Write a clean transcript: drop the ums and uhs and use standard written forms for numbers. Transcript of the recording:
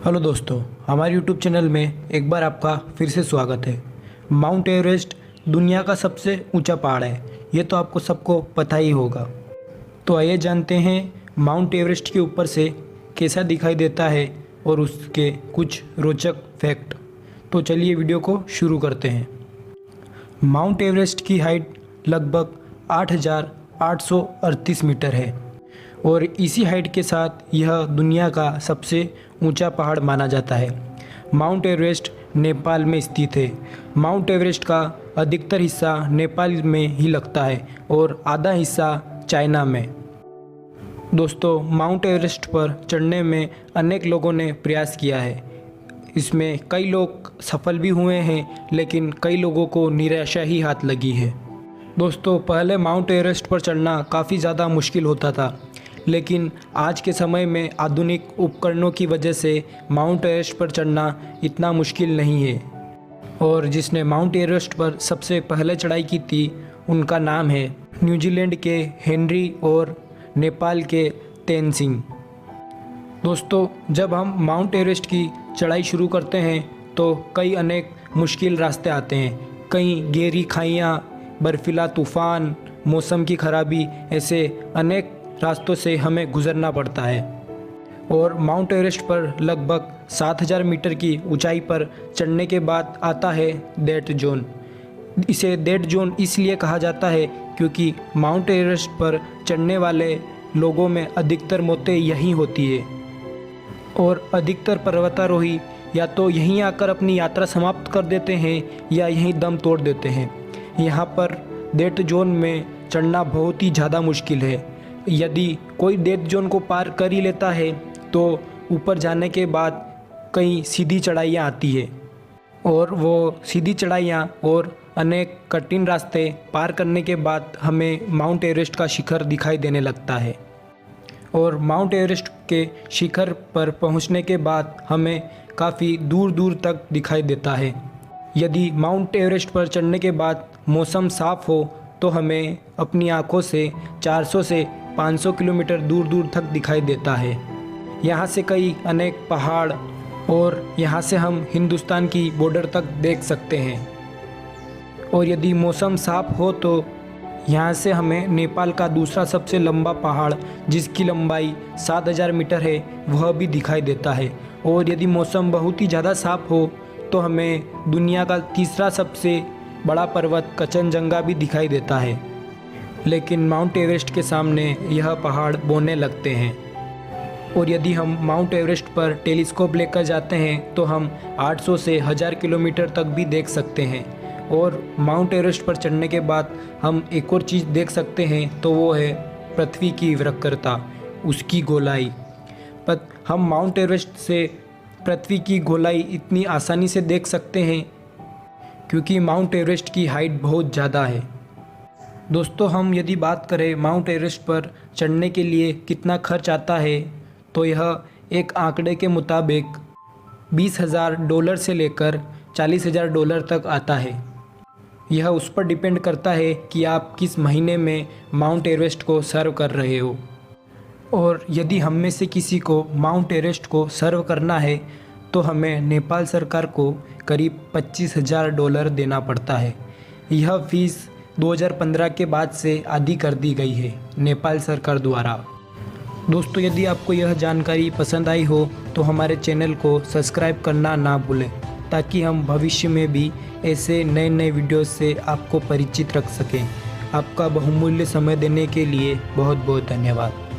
Hello दोस्तों, हमारे YouTube channel में एक बार आपका फिर से स्वागत है। माउंट एवरेस्ट दुनिया का सबसे ऊंचा पहाड़ है, ये तो आपको सबको पता ही होगा। तो आइए जानते हैं माउंट एवरेस्ट के ऊपर से कैसा दिखाई देता है और उसके कुछ रोचक फैक्ट। तो चलिए वीडियो को शुरू करते हैं। माउंट एवरेस्ट की हाइट लगभग 8,838 मीटर है और इसी हाइट के साथ यह दुनिया का सबसे ऊंचा पहाड़ माना जाता है। माउंट एवरेस्ट नेपाल में स्थित है। माउंट एवरेस्ट का अधिकतर हिस्सा नेपाल में ही लगता है और आधा हिस्सा चाइना में। दोस्तों, माउंट एवरेस्ट पर चढ़ने में अनेक लोगों ने प्रयास किया है। इसमें कई लोग सफल भी हुए हैं, लेकिन कई लोगों को निराशा ही हाथ लगी है। दोस्तों, पहले माउंट एवरेस्ट पर चढ़ना काफ़ी ज़्यादा मुश्किल होता था, लेकिन आज के समय में आधुनिक उपकरणों की वजह से माउंट एवरेस्ट पर चढ़ना इतना मुश्किल नहीं है। और जिसने माउंट एवरेस्ट पर सबसे पहले चढ़ाई की थी, उनका नाम है न्यूजीलैंड के हेनरी और नेपाल के तेनसिंग। दोस्तों, जब हम माउंट एवरेस्ट की चढ़ाई शुरू करते हैं तो कई अनेक मुश्किल रास्ते आते हैं। कई गहरी खाइयाँ, बर्फीला तूफ़ान, मौसम की खराबी, ऐसे अनेक रास्तों से हमें गुजरना पड़ता है। और माउंट एवरेस्ट पर लगभग 7,000 मीटर की ऊंचाई पर चढ़ने के बाद आता है डेड जोन। इसे डेड जोन इसलिए कहा जाता है क्योंकि माउंट एवरेस्ट पर चढ़ने वाले लोगों में अधिकतर मौतें यहीं होती है और अधिकतर पर्वतारोही या तो यहीं आकर अपनी यात्रा समाप्त कर देते हैं या यहीं दम तोड़ देते हैं। यहाँ पर डेड जोन में चढ़ना बहुत ही ज़्यादा मुश्किल है। यदि कोई डेड जोन को पार कर ही लेता है तो ऊपर जाने के बाद कई सीधी चढ़ाइयाँ आती है और वो सीधी चढ़ाइयाँ और अनेक कठिन रास्ते पार करने के बाद हमें माउंट एवरेस्ट का शिखर दिखाई देने लगता है। और माउंट एवरेस्ट के शिखर पर पहुंचने के बाद हमें काफ़ी दूर दूर तक दिखाई देता है। यदि माउंट एवरेस्ट पर चढ़ने के बाद मौसम साफ़ हो तो हमें अपनी आँखों से 400 से 500 किलोमीटर दूर दूर तक दिखाई देता है। यहाँ से कई अनेक पहाड़ और यहाँ से हम हिंदुस्तान की बॉर्डर तक देख सकते हैं। और यदि मौसम साफ़ हो तो यहाँ से हमें नेपाल का दूसरा सबसे लंबा पहाड़, जिसकी लंबाई 7,000 मीटर है, वह भी दिखाई देता है। और यदि मौसम बहुत ही ज़्यादा साफ़ हो तो हमें दुनिया का तीसरा सबसे बड़ा पर्वत कंचनजंगा भी दिखाई देता है। लेकिन माउंट एवरेस्ट के सामने यह पहाड़ बौने लगते हैं। और यदि हम माउंट एवरेस्ट पर टेलीस्कोप लेकर जाते हैं तो हम 800 से 1000 किलोमीटर तक भी देख सकते हैं। और माउंट एवरेस्ट पर चढ़ने के बाद हम एक और चीज़ देख सकते हैं, तो वो है पृथ्वी की वक्रता, उसकी गोलाई। पर हम माउंट एवरेस्ट से पृथ्वी की गोलाई इतनी आसानी से देख सकते हैं क्योंकि माउंट एवरेस्ट की हाइट बहुत ज़्यादा है। दोस्तों, हम यदि बात करें माउंट एवरेस्ट पर चढ़ने के लिए कितना खर्च आता है, तो यह एक आंकड़े के मुताबिक $20,000 से लेकर $40,000 तक आता है। यह उस पर डिपेंड करता है कि आप किस महीने में माउंट एवरेस्ट को सर्व कर रहे हो। और यदि हम में से किसी को माउंट एवरेस्ट को सर्व करना है तो हमें नेपाल सरकार को करीब $25,000 देना पड़ता है। यह फीस 2015 के बाद से आधी कर दी गई है नेपाल सरकार द्वारा। दोस्तों, यदि आपको यह जानकारी पसंद आई हो तो हमारे चैनल को सब्सक्राइब करना ना भूलें, ताकि हम भविष्य में भी ऐसे नए नए वीडियोस से आपको परिचित रख सकें। आपका बहुमूल्य समय देने के लिए बहुत बहुत धन्यवाद।